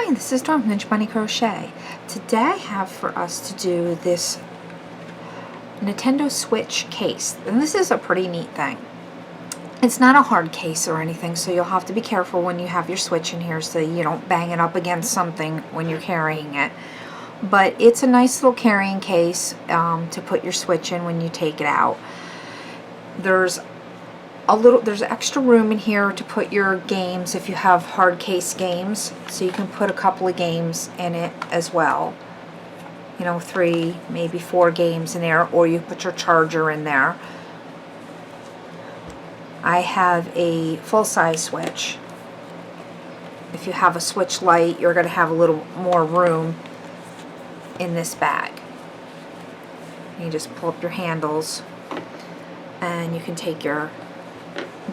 Hi, this is Dawn from Ninja Bunny Crochet. Today I have for us to do this Nintendo Switch case, and this is a pretty neat thing. It's not a hard case or anything, so you'll have to be careful when you have your Switch in here so you don't bang it up against something when you're carrying it. But it's a nice little carrying case to put your Switch in when you take it out. There's extra room in here to put your games if you have hard case games, so you can put a couple of games in it as well. You know, 3, maybe 4 games in there, or you put your charger in there. I have a full-size Switch. If you have a Switch Lite, you're going to have a little more room in this bag. You just pull up your handles and you can take your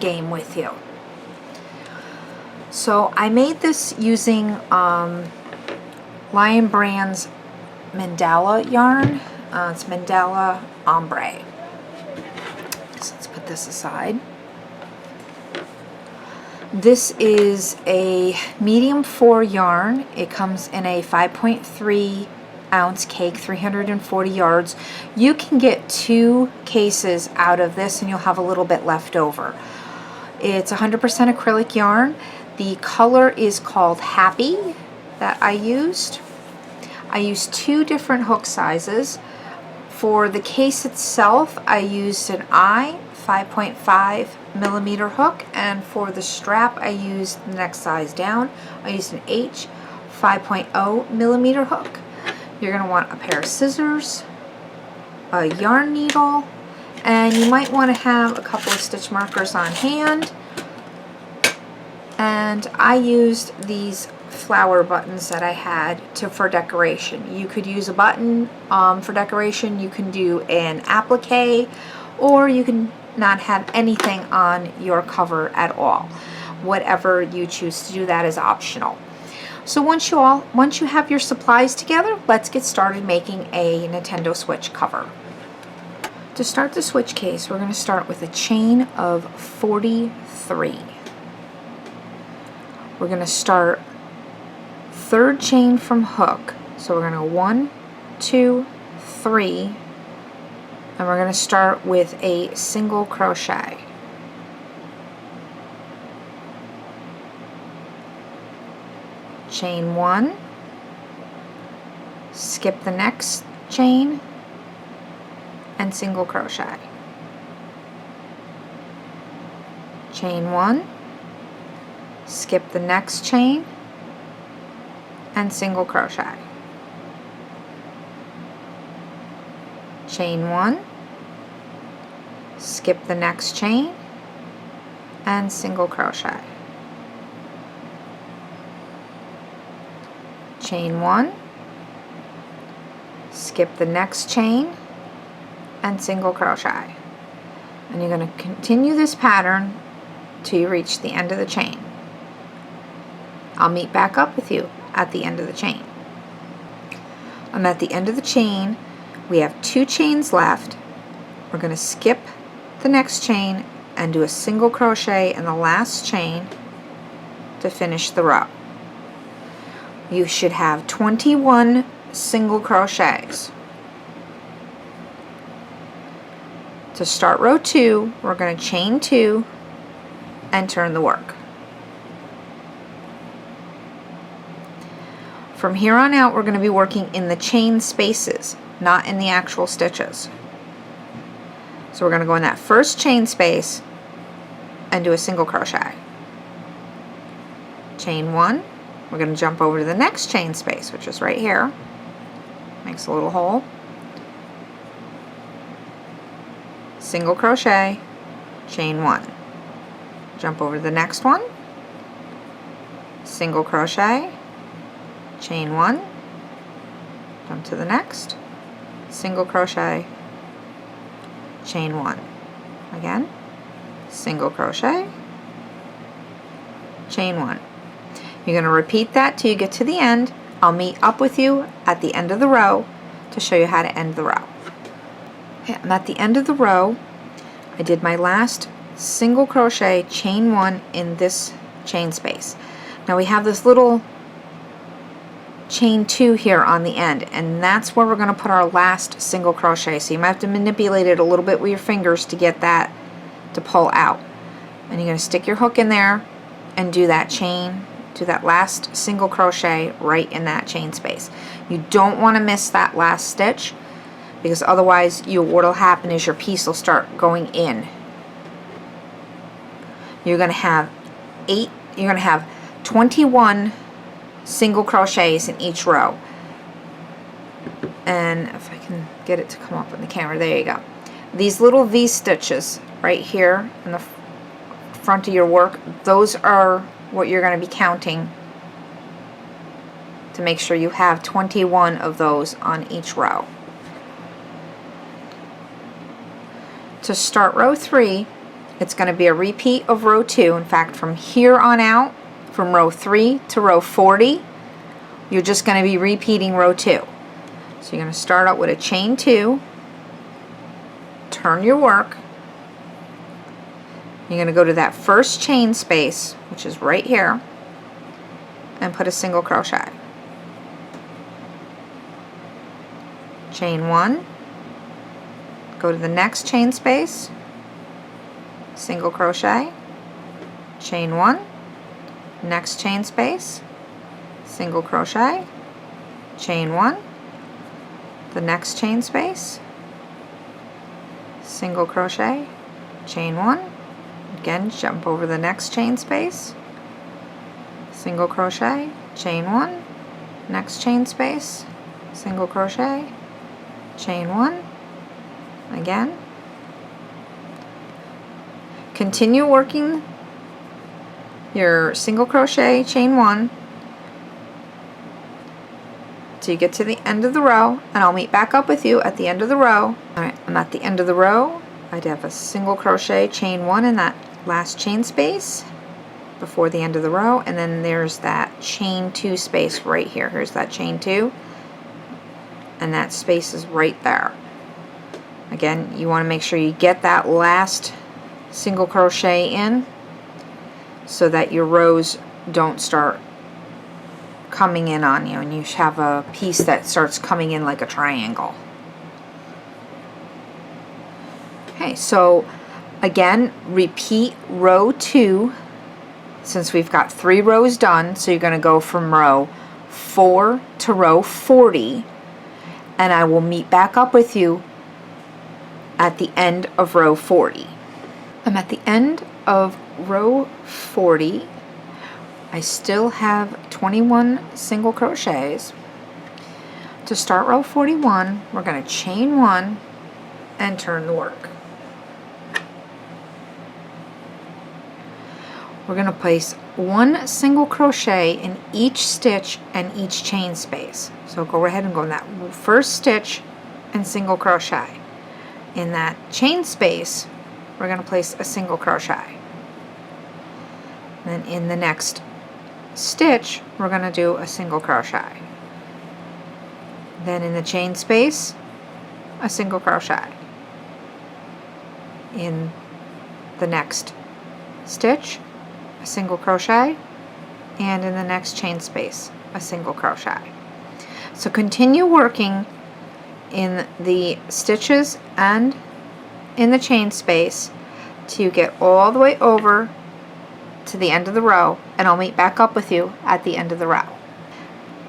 game with you. So I made this using Lion Brand's Mandala yarn. It's Mandala Ombre. So let's put this aside. This is a medium 4 yarn. It comes in a 5.3 ounce cake, 340 yards. You can get 2 cases out of this and you'll have a little bit left over. It's 100% acrylic yarn. The color is called Happy that I used. I used 2 different hook sizes. For the case itself, I used an I 5.5 millimeter hook, and for the strap, I used the next size down. I used an H 5.0 millimeter hook. You're going to want a pair of scissors, a yarn needle, and you might want to have a couple of stitch markers on hand. And I used these flower buttons that I had for decoration. You could use a button for decoration. You can do an applique, or you can not have anything on your cover at all. Whatever you choose to do, that is optional. So once you have your supplies together, let's get started making a Nintendo Switch cover. To start the Switch case, we're going to start with a chain of 43. We're going to start 3rd chain from hook. So we're going to go 1, 2, 3, and we're going to start with a single crochet. Chain 1, skip the next chain, and single crochet. Chain 1, skip the next chain, and single crochet. Chain 1, skip the next chain, and single crochet. Chain 1, skip the next chain, and single crochet. And you're going to continue this pattern till you reach the end of the chain. I'll meet back up with you at the end of the chain. I'm at the end of the chain. We have 2 chains left. We're going to skip the next chain and do a single crochet in the last chain to finish the row. You should have 21 single crochets. To start row 2, we're going to chain 2 and turn the work. From here on out, we're going to be working in the chain spaces, not in the actual stitches. So we're going to go in that first chain space and do a single crochet. Chain 1, we're going to jump over to the next chain space, which is right here. Makes a little hole. Single crochet, chain 1. Jump over to the next one, single crochet, chain 1, jump to the next, single crochet, chain 1. Again, single crochet, chain 1. You're going to repeat that till you get to the end. I'll meet up with you at the end of the row to show you how to end the row. Okay, I'm at the end of the row. I did my last single crochet, chain 1 in this chain space. Now we have this little chain 2 here on the end, and that's where we're going to put our last single crochet. So you might have to manipulate it a little bit with your fingers to get that to pull out. And you're going to stick your hook in there and do that chain, do that last single crochet right in that chain space. You don't want to miss that last stitch, because otherwise what'll happen is your piece will start going in. You're going to have 21 single crochets in each row. And if I can get it to come up on the camera, there you go. These little V stitches right here in the front of your work, those are what you're going to be counting to make sure you have 21 of those on each row. To start row 3, it's going to be a repeat of row 2. In fact, from here on out, from row 3 to row 40, you're just going to be repeating row 2. So you're going to start out with a chain 2, turn your work, you're going to go to that first chain space, which is right here, and put a single crochet. Chain 1, go to the next chain space, single crochet, chain 1, next chain space, single crochet, chain 1, the next chain space, single crochet, chain 1, again jump over the next chain space, single crochet, chain 1, next chain space, single crochet, chain 1, again. Continue working your single crochet, chain 1, till you get to the end of the row, and I'll meet back up with you at the end of the row. Alright, I'm at the end of the row. I'd have a single crochet, chain 1 in that last chain space before the end of the row, and then there's that chain 2 space right here. Here's that chain 2, and that space is right there. Again, you want to make sure you get that last single crochet in so that your rows don't start coming in on you and you have a piece that starts coming in like a triangle. Okay, so again, repeat row 2 since we've got 3 rows done. So you're going to go from row 4 to row 40, and I will meet back up with you at the end of row 40. I'm at the end of row 40. I still have 21 single crochets. To start row 41, we're going to chain 1 and turn the work. We're going to place 1 single crochet in each stitch and each chain space. So go ahead and go in that first stitch and single crochet. In that chain space, we're going to place a single crochet. Then in the next stitch, we're going to do a single crochet. Then in the chain space, a single crochet. In the next stitch, a single crochet, and in the next chain space, a single crochet. So continue working in the stitches and in the chain space till you get all the way over to the end of the row, and I'll meet back up with you at the end of the row.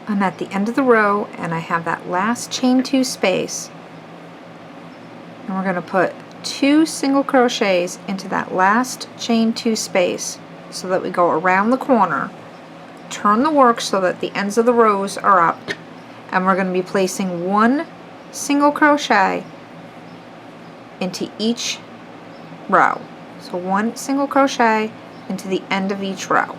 I'm at the end of the row and I have that last chain 2 space, and we're going to put 2 single crochets into that last chain 2 space so that we go around the corner, turn the work so that the ends of the rows are up, and we're going to be placing 1 single crochet into each row. So 1 single crochet into the end of each row.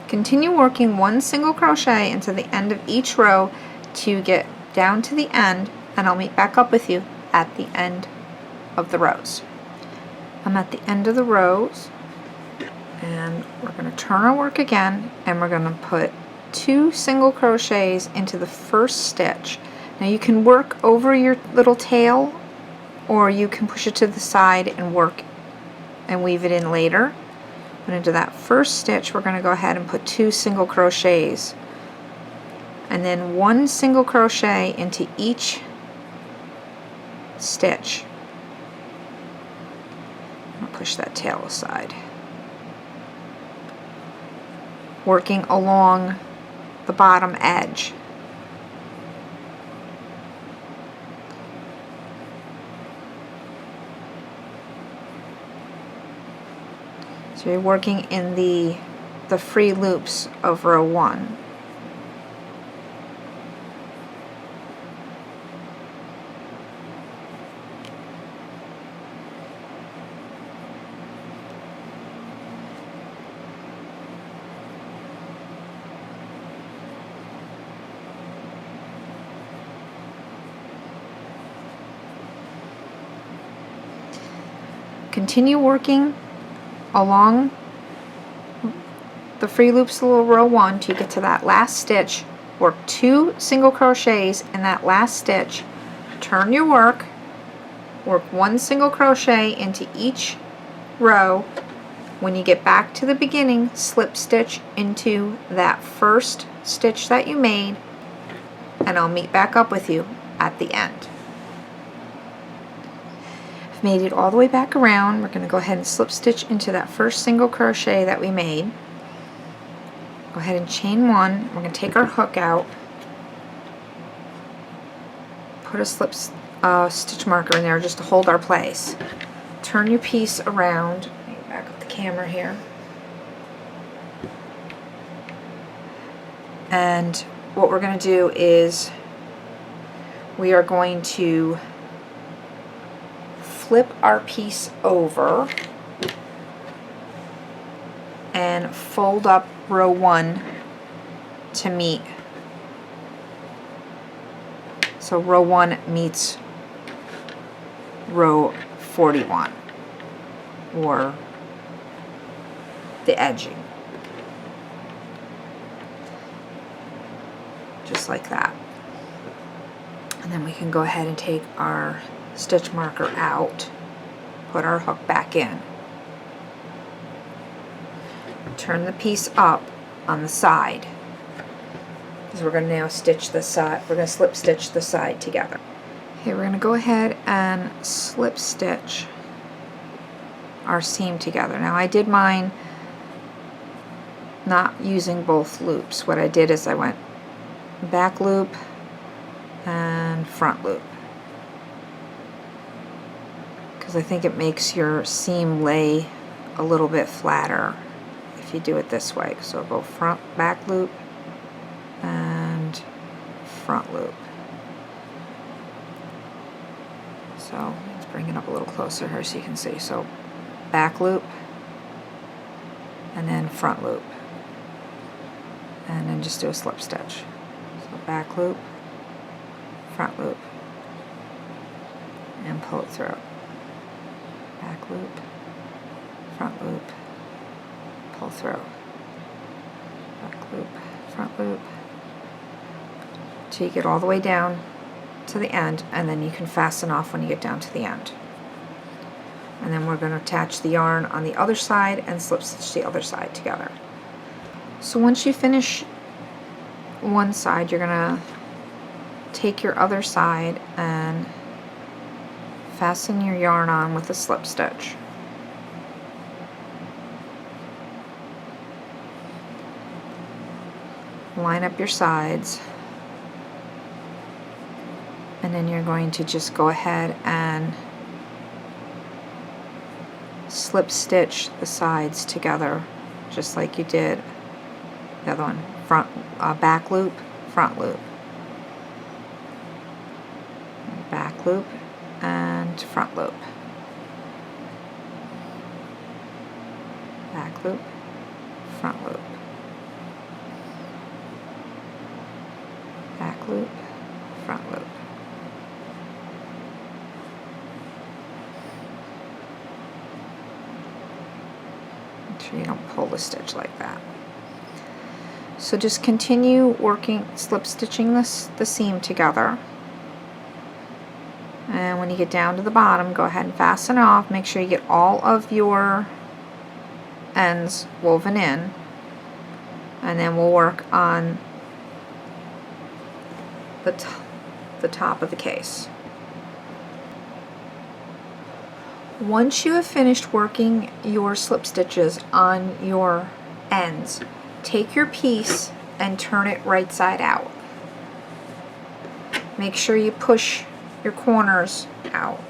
Continue working 1 single crochet into the end of each row to get down to the end, and I'll meet back up with you at the end of the rows. I'm at the end of the rows, and we're going to turn our work again, and we're going to put 2 single crochets into the first stitch. Now you can work over your little tail, or you can push it to the side and work and weave it in later. But into that first stitch, we're going to go ahead and put 2 single crochets, and then 1 single crochet into each stitch. I'll push that tail aside. Working along the bottom edge. So you're working in the free loops of row 1. Continue working along the free loops of row 1 till you get to that last stitch. Work 2 single crochets in that last stitch. Turn your work. Work 1 single crochet into each row. When you get back to the beginning, slip stitch into that first stitch that you made, and I'll meet back up with you at the end. Made it all the way back around. We're going to go ahead and slip stitch into that first single crochet that we made. Go ahead and chain 1. We're going to take our hook out, put a slip stitch marker in there just to hold our place. Turn your piece around. Let me back up the camera here. And what we're going to do is we are going to flip our piece over and fold up row 1 to meet. So row 1 meets row 41, or the edging. Just like that. And then we can go ahead and take our stitch marker out, put our hook back in, turn the piece up on the side, because we're going to now stitch the side. We're going to slip stitch the side together. Okay, we're going to go ahead and slip stitch our seam together. Now I did mine not using both loops. What I did is I went back loop and front loop, because I think it makes your seam lay a little bit flatter if you do it this way. So I'll go front, back loop, and front loop. So let's bring it up a little closer here so you can see. So back loop, and then front loop, and then just do a slip stitch. So back loop, front loop, and pull it through. Back loop, front loop, pull through. Back loop, front loop, till you get all the way down to the end, and then you can fasten off when you get down to the end. And then we're going to attach the yarn on the other side and slip stitch the other side together. So once you finish one side, you're going to take your other side and fasten your yarn on with a slip stitch. Line up your sides, and then you're going to just go ahead and slip stitch the sides together just like you did the other one. Front, back loop, front loop, back loop, and front loop, back loop, front loop, back loop, front loop. sure you don't pull the stitch like that. So just continue working, slip stitching the seam together. And when you get down to the bottom, go ahead and fasten off. Make sure you get all of your ends woven in. And then we'll work on the top of the case. Once you have finished working your slip stitches on your ends, take your piece and turn it right side out. Make sure you push your corners out.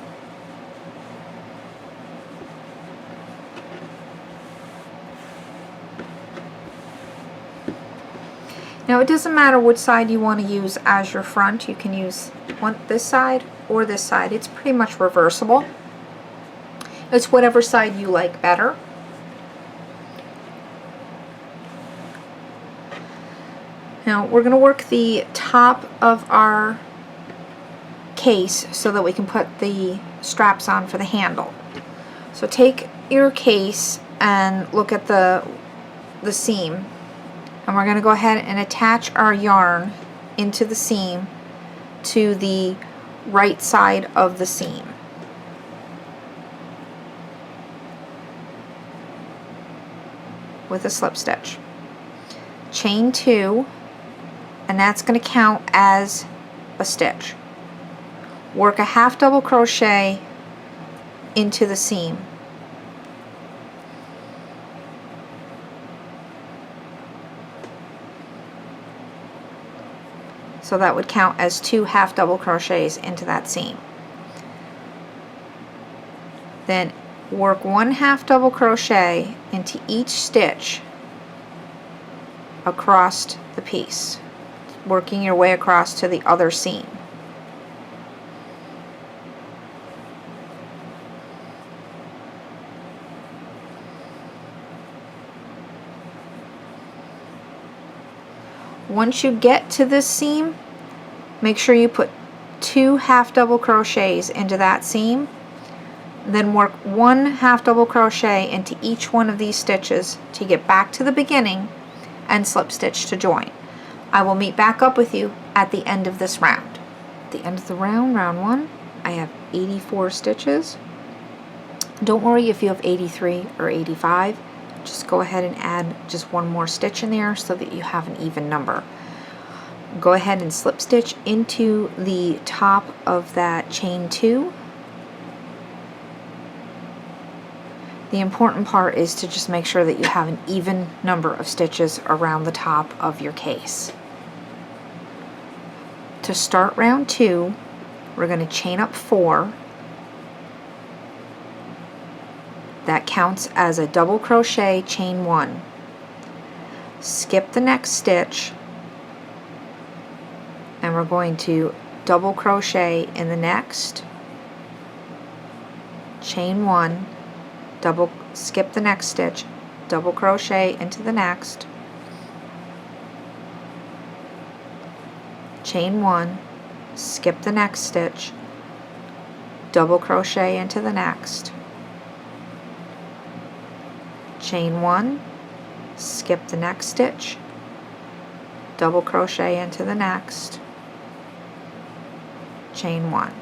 Now it doesn't matter which side you want to use as your front. You can use this side or this side. It's pretty much reversible. It's whatever side you like better. Now we're going to work the top of our case so that we can put the straps on for the handle. So take your case and look at the seam, and we're going to go ahead and attach our yarn into the seam to the right side of the seam. With a slip stitch. Chain 2, and that's going to count as a stitch. Work a half double crochet into the seam. So that would count as 2 half double crochets into that seam. Then work 1 half double crochet into each stitch across the piece, working your way across to the other seam. Once you get to this seam, make sure you put 2 half double crochets into that seam. Then work 1 half double crochet into each one of these stitches to get back to the beginning and slip stitch to join. I will meet back up with you at the end of this round. At the end of the round, round 1, I have 84 stitches. Don't worry if you have 83 or 85. Just go ahead and add just 1 more stitch in there so that you have an even number. Go ahead and slip stitch into the top of that chain 2. The important part is to just make sure that you have an even number of stitches around the top of your case. To start round 2, we're going to chain up 4. That counts as a double crochet, chain 1. Skip the next stitch, and we're going to double crochet in the next, chain 1, skip the next stitch, double crochet into the next, chain 1, skip the next stitch, double crochet into the next, chain 1, skip the next stitch, double crochet into the next, chain 1.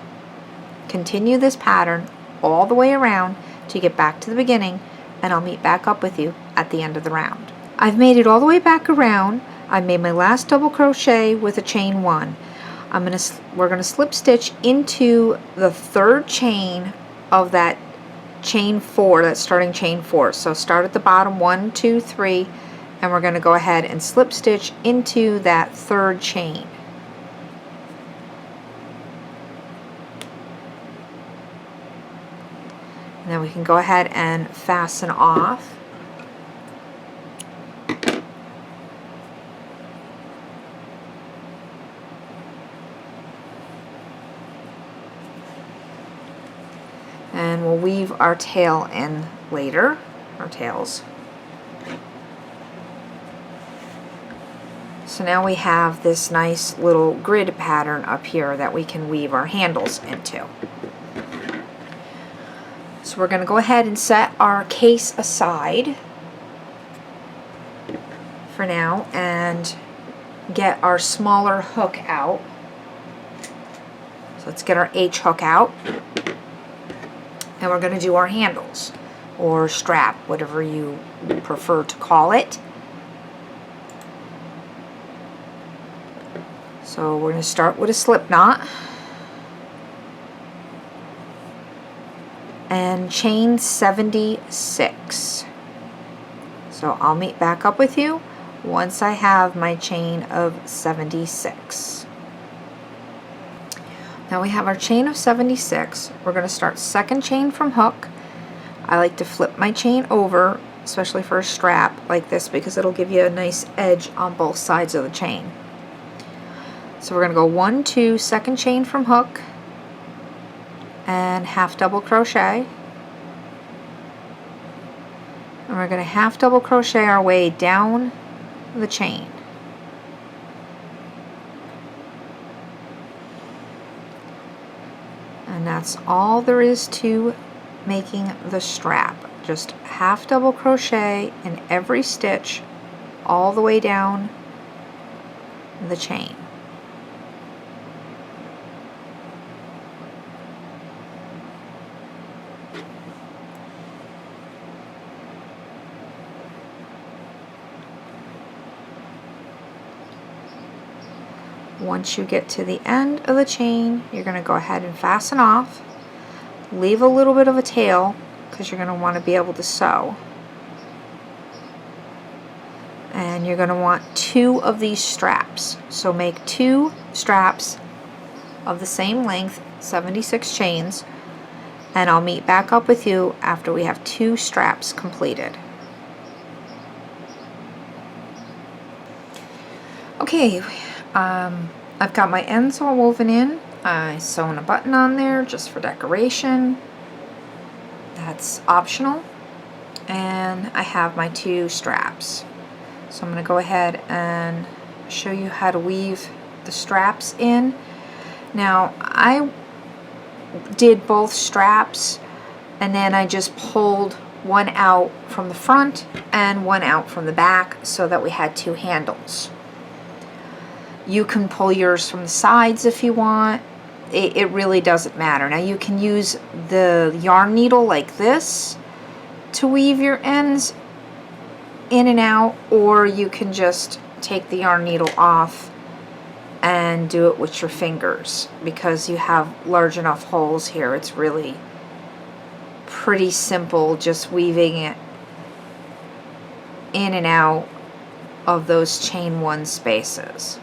Continue this pattern all the way around to get back to the beginning, and I'll meet back up with you at the end of the round. I've made it all the way back around. I made my last double crochet with a chain 1. We're going to slip stitch into the third chain of that chain 4, that's starting chain 4. So start at the bottom, 1, 2, 3, and we're going to go ahead and slip stitch into that third chain. And then we can go ahead and fasten off. And we'll weave our tail in later, our tails. So now we have this nice little grid pattern up here that we can weave our handles into. So we're going to go ahead and set our case aside. for now and get our smaller hook out. So let's get our H hook out, and we're going to do our handles, or strap, whatever you prefer to call it. So we're going to start with a slip knot and chain 76. So I'll meet back up with you once I have my chain of 76. Now we have our chain of 76. We're going to start second chain from hook. I like to flip my chain over, especially for a strap like this, because it'll give you a nice edge on both sides of the chain. So we're going to go 1, 2, second chain from hook, and half double crochet. And we're going to half double crochet our way down the chain. And that's all there is to making the strap. Just half double crochet in every stitch all the way down the chain. Once you get to the end of the chain, you're going to go ahead and fasten off. Leave a little bit of a tail because you're going to want to be able to sew. And you're going to want 2 of these straps. So make 2 straps of the same length, 76 chains, and I'll meet back up with you after we have 2 straps completed. Okay. I've got my ends all woven in. I sewn a button on there just for decoration. That's optional. And I have my 2 straps. So I'm going to go ahead and show you how to weave the straps in. Now I did both straps, and then I just pulled one out from the front and one out from the back so that we had 2 handles. You can pull yours from the sides if you want. It really doesn't matter. Now you can use the yarn needle like this to weave your ends in and out, or you can just take the yarn needle off and do it with your fingers. Because you have large enough holes here, it's really pretty simple just weaving it in and out of those chain 1 spaces.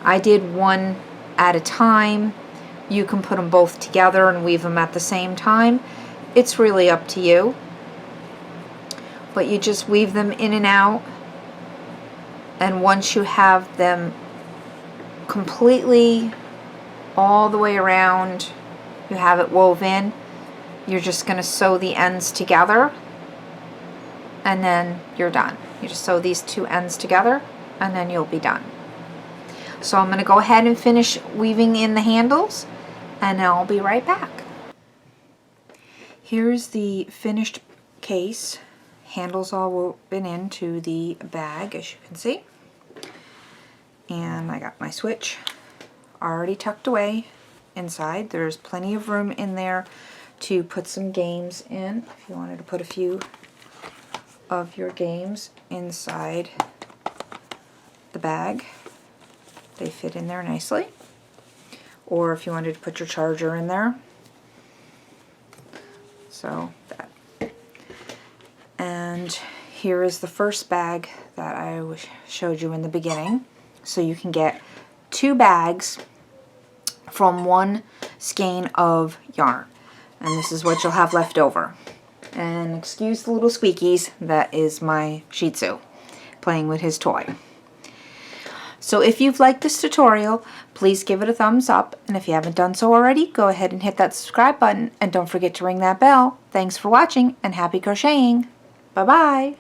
I did one at a time. You can put them both together and weave them at the same time. It's really up to you. But you just weave them in and out, and once you have them completely all the way around, you have it woven, you're just going to sew the ends together, and then you're done. You just sew these 2 ends together and then you'll be done. So I'm going to go ahead and finish weaving in the handles, and I'll be right back. Here's the finished case. Handles all woven into the bag, as you can see. And I got my switch already tucked away inside. There's plenty of room in there to put some games in if you wanted to put a few of your games inside the bag. They fit in there nicely. Or if you wanted to put your charger in there. So that. And here is the first bag that I showed you in the beginning. So you can get 2 bags from 1 skein of yarn. And this is what you'll have left over. And excuse the little squeakies, that is my Shih Tzu playing with his toy. So if you've liked this tutorial, please give it a thumbs up. And if you haven't done so already, go ahead and hit that subscribe button. And don't forget to ring that bell. Thanks for watching and happy crocheting. Bye-bye.